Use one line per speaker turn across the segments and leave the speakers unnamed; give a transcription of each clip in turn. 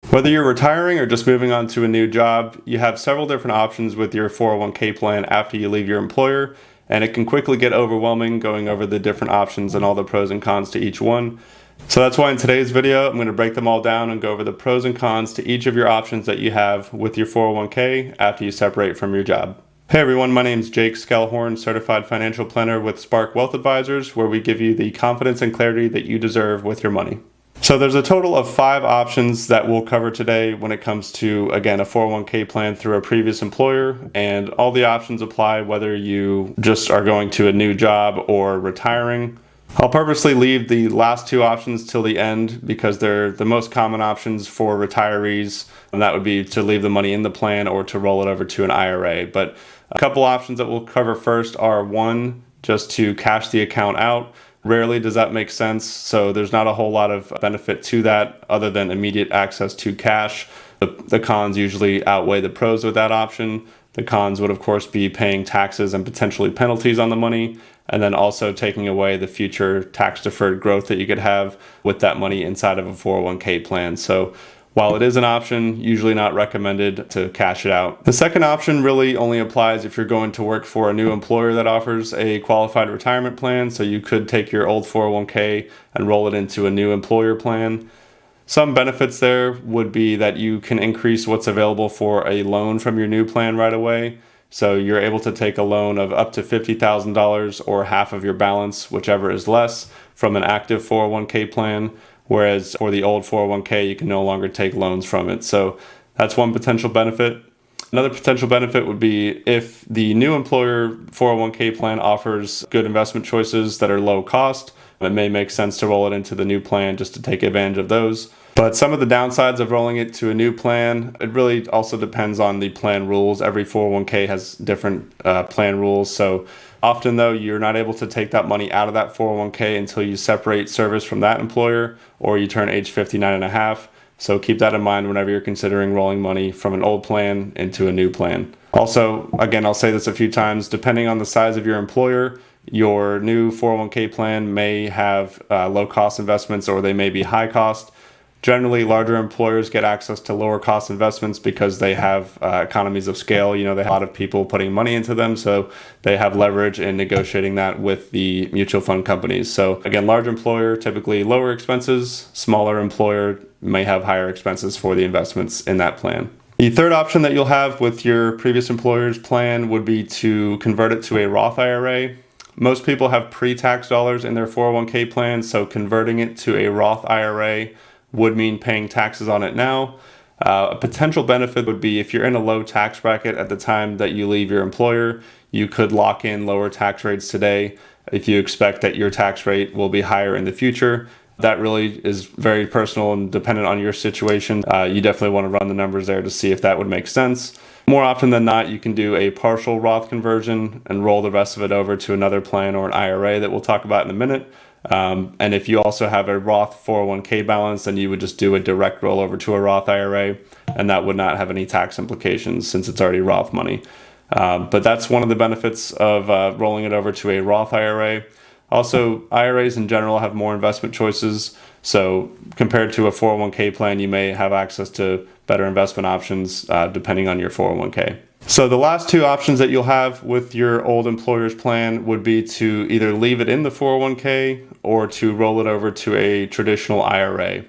Whether you're retiring or just moving on to a new job, you have several different options with your 401k plan after you leave your employer, and it can quickly get overwhelming going over the different options and all the pros and cons to each one. So that's why in today's video, I'm going to break them all down and go over the pros and cons to each of your options that you have with your 401k after you separate from your job. Hey everyone, my name is Jake Skellhorn, Certified Financial Planner with Spark Wealth Advisors, where we give you the confidence and clarity that you deserve with your money. So there's a total of 5 options that we'll cover today when it comes to, again, a 401k plan through a previous employer, and all the options apply whether you just are going to a new job or retiring. I'll purposely leave the last 2 options till the end because they're the most common options for retirees, and that would be to leave the money in the plan or to roll it over to an IRA. But a couple options that we'll cover first are, 1, just to cash the account out. Rarely does that make sense, so there's not a whole lot of benefit to that other than immediate access to cash. The cons usually outweigh the pros with that option. The cons would of course be paying taxes and potentially penalties on the money, and then also taking away the future tax deferred growth that you could have with that money inside of a 401k plan. So while it is an option, usually not recommended to cash it out. The second option really only applies if you're going to work for a new employer that offers a qualified retirement plan. So you could take your old 401k and roll it into a new employer plan. Some benefits there would be that you can increase what's available for a loan from your new plan right away. So you're able to take a loan of up to $50,000 or half of your balance, whichever is less, from an active 401k plan. Whereas for the old 401k, you can no longer take loans from it. So that's one potential benefit. Another potential benefit would be if the new employer 401k plan offers good investment choices that are low cost, it may make sense to roll it into the new plan just to take advantage of those. But some of the downsides of rolling it to a new plan, it really also depends on the plan rules. Every 401k has different plan rules. So often though, you're not able to take that money out of that 401k until you separate service from that employer or you turn age 59 and a half. So keep that in mind whenever you're considering rolling money from an old plan into a new plan. Also, again, I'll say this a few times, depending on the size of your employer, your new 401k plan may have low cost investments or they may be high cost. Generally, larger employers get access to lower cost investments because they have economies of scale. You know, they have a lot of people putting money into them, so they have leverage in negotiating that with the mutual fund companies. So again, large employer, typically lower expenses. Smaller employer may have higher expenses for the investments in that plan. The third option that you'll have with your previous employer's plan would be to convert it to a Roth IRA. Most people have pre-tax dollars in their 401k plan, so converting it to a Roth IRA would mean paying taxes on it now. A potential benefit would be if you're in a low tax bracket at the time that you leave your employer, you could lock in lower tax rates today if you expect that your tax rate will be higher in the future. That really is very personal and dependent on your situation. You definitely want to run the numbers there to see if that would make sense. More often than not, you can do a partial Roth conversion and roll the rest of it over to another plan or an IRA that we'll talk about in a minute. And if you also have a Roth 401k balance, then you would just do a direct rollover to a Roth IRA, and that would not have any tax implications since it's already Roth money. But that's one of the benefits of rolling it over to a Roth IRA. Also, IRAs in general have more investment choices. So compared to a 401k plan, you may have access to better investment options depending on your 401k. So the last 2 options that you'll have with your old employer's plan would be to either leave it in the 401k or to roll it over to a traditional IRA.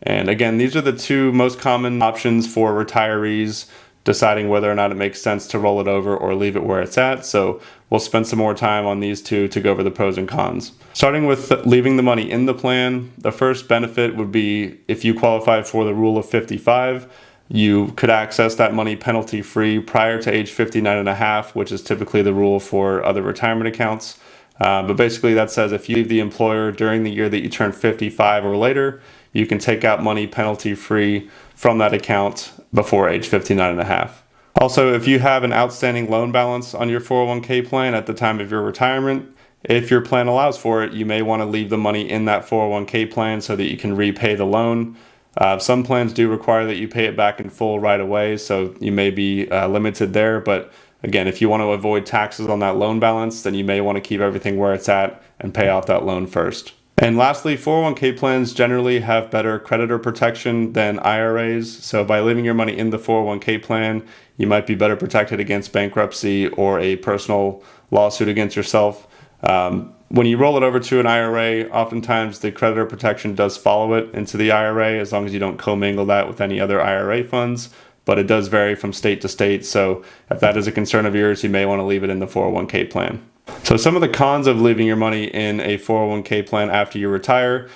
And again, these are the 2 most common options for retirees deciding whether or not it makes sense to roll it over or leave it where it's at. So we'll spend some more time on these 2 to go over the pros and cons. Starting with leaving the money in the plan, the first benefit would be if you qualify for the rule of 55, you could access that money penalty free prior to age 59 and a half, which is typically the rule for other retirement accounts. But basically that says if you leave the employer during the year that you turn 55 or later, you can take out money penalty free from that account before age 59 and a half. Also, if you have an outstanding loan balance on your 401k plan at the time of your retirement, if your plan allows for it, you may want to leave the money in that 401k plan so that you can repay the loan. Some plans do require that you pay it back in full right away, so you may be limited there. But again, if you want to avoid taxes on that loan balance, then you may want to keep everything where it's at and pay off that loan first. And lastly, 401k plans generally have better creditor protection than IRAs. So by leaving your money in the 401k plan, you might be better protected against bankruptcy or a personal lawsuit against yourself. When you roll it over to an IRA, oftentimes the creditor protection does follow it into the IRA as long as you don't commingle that with any other IRA funds. But it does vary from state to state. So if that is a concern of yours, you may want to leave it in the 401k plan. So some of the cons of leaving your money in a 401k plan after you retire.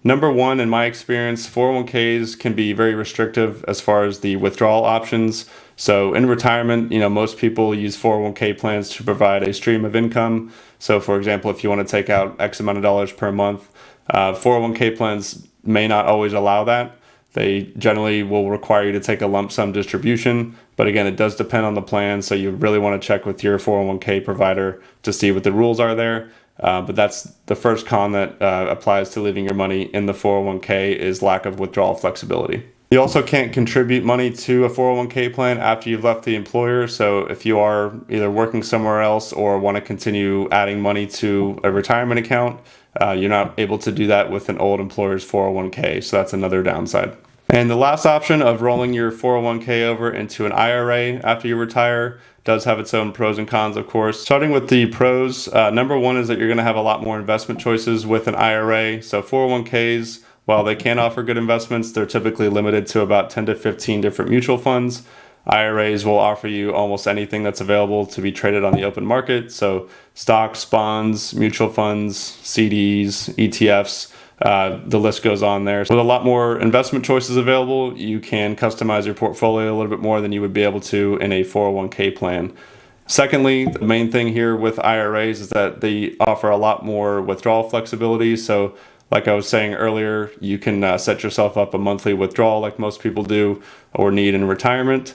Number one, in my experience, 401ks can be very restrictive as far as the withdrawal options. So in retirement, most people use 401k plans to provide a stream of income. So for example, if you want to take out X amount of dollars per month, 401k plans may not always allow that. They generally will require you to take a lump sum distribution, but again, it does depend on the plan, so you really want to check with your 401k provider to see what the rules are there. But that's the first con that applies to leaving your money in the 401k is lack of withdrawal flexibility. You also can't contribute money to a 401k plan after you've left the employer. So if you are either working somewhere else or want to continue adding money to a retirement account, you're not able to do that with an old employer's 401k. So that's another downside. And the last option of rolling your 401k over into an IRA after you retire does have its own pros and cons, of course. Starting with the pros, number one is that you're going to have a lot more investment choices with an IRA. So 401ks, while they can offer good investments, they're typically limited to about 10 to 15 different mutual funds. IRAs will offer you almost anything that's available to be traded on the open market. So stocks, bonds, mutual funds, CDs, ETFs, the list goes on there. So with a lot more investment choices available, you can customize your portfolio a little bit more than you would be able to in a 401k plan. Secondly, the main thing here with IRAs is that they offer a lot more withdrawal flexibility. So like I was saying earlier, you can set yourself up a monthly withdrawal like most people do or need in retirement,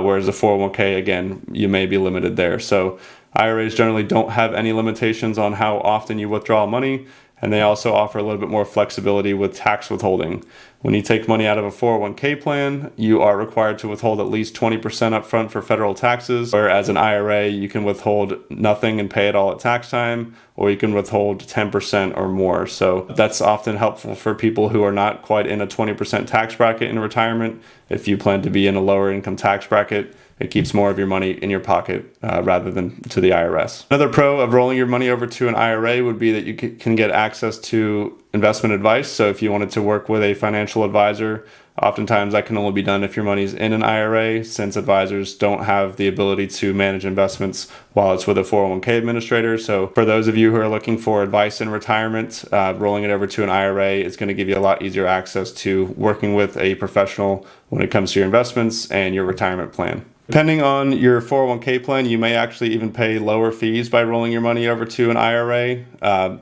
whereas a 401k, again, you may be limited there. So IRAs generally don't have any limitations on how often you withdraw money, and they also offer a little bit more flexibility with tax withholding. When you take money out of a 401k plan, you are required to withhold at least 20% upfront for federal taxes, whereas an IRA, you can withhold nothing and pay it all at tax time, or you can withhold 10% or more. So that's often helpful for people who are not quite in a 20% tax bracket in retirement. If you plan to be in a lower income tax bracket, it keeps more of your money in your pocket rather than to the IRS. Another pro of rolling your money over to an IRA would be that you can get access to investment advice. So if you wanted to work with a financial advisor, oftentimes that can only be done if your money's in an IRA, since advisors don't have the ability to manage investments while it's with a 401k administrator. So for those of you who are looking for advice in retirement, rolling it over to an IRA is going to give you a lot easier access to working with a professional when it comes to your investments and your retirement plan. Depending on your 401k plan, you may actually even pay lower fees by rolling your money over to an IRA.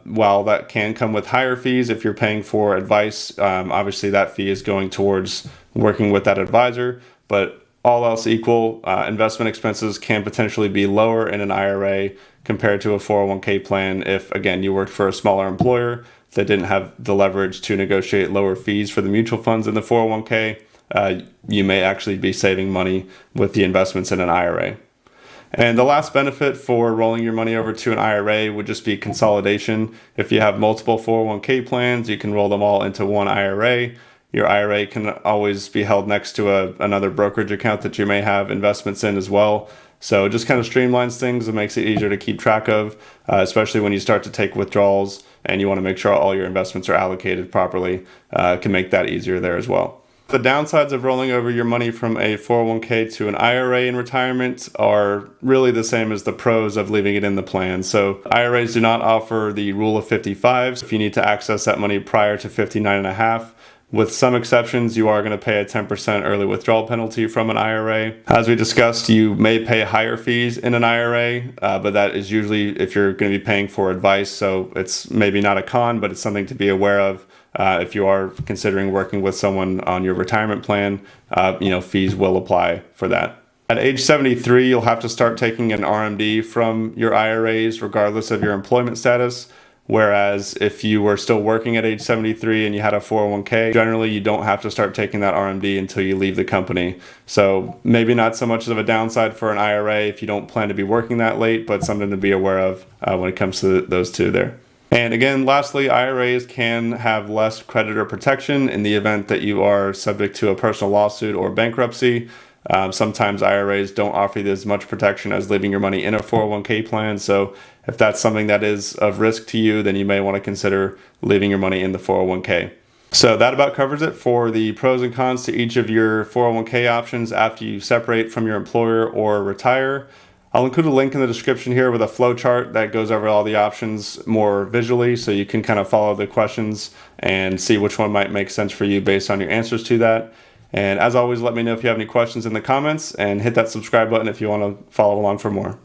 While that can come with higher fees if you're paying for advice, obviously that fee is going towards working with that advisor. But all else equal, investment expenses can potentially be lower in an IRA compared to a 401k plan if, again, you worked for a smaller employer that didn't have the leverage to negotiate lower fees for the mutual funds in the 401k. You may actually be saving money with the investments in an IRA. And the last benefit for rolling your money over to an IRA would just be consolidation. If you have multiple 401k plans, you can roll them all into one IRA. Your IRA can always be held next to another brokerage account that you may have investments in as well. So it just kind of streamlines things and makes it easier to keep track of, especially when you start to take withdrawals and you want to make sure all your investments are allocated properly. Can make that easier there as well. The downsides of rolling over your money from a 401k to an IRA in retirement are really the same as the pros of leaving it in the plan. So IRAs do not offer the rule of 55 if you need to access that money prior to 59.5. With some exceptions, you are going to pay a 10% early withdrawal penalty from an IRA. As we discussed, you may pay higher fees in an IRA, but that is usually if you're going to be paying for advice. So it's maybe not a con, but it's something to be aware of. If you are considering working with someone on your retirement plan, fees will apply for that. At age 73, you'll have to start taking an RMD from your IRAs regardless of your employment status. Whereas if you were still working at age 73 and you had a 401k, generally you don't have to start taking that RMD until you leave the company. So maybe not so much of a downside for an IRA if you don't plan to be working that late, but something to be aware of when it comes to those two there. And again, lastly, IRAs can have less creditor protection in the event that you are subject to a personal lawsuit or bankruptcy. Sometimes IRAs don't offer you as much protection as leaving your money in a 401k plan. So if that's something that is of risk to you, then you may want to consider leaving your money in the 401k. So that about covers it for the pros and cons to each of your 401k options after you separate from your employer or retire. I'll include a link in the description here with a flowchart that goes over all the options more visually, so you can kind of follow the questions and see which one might make sense for you based on your answers to that. And as always, let me know if you have any questions in the comments, and hit that subscribe button if you want to follow along for more.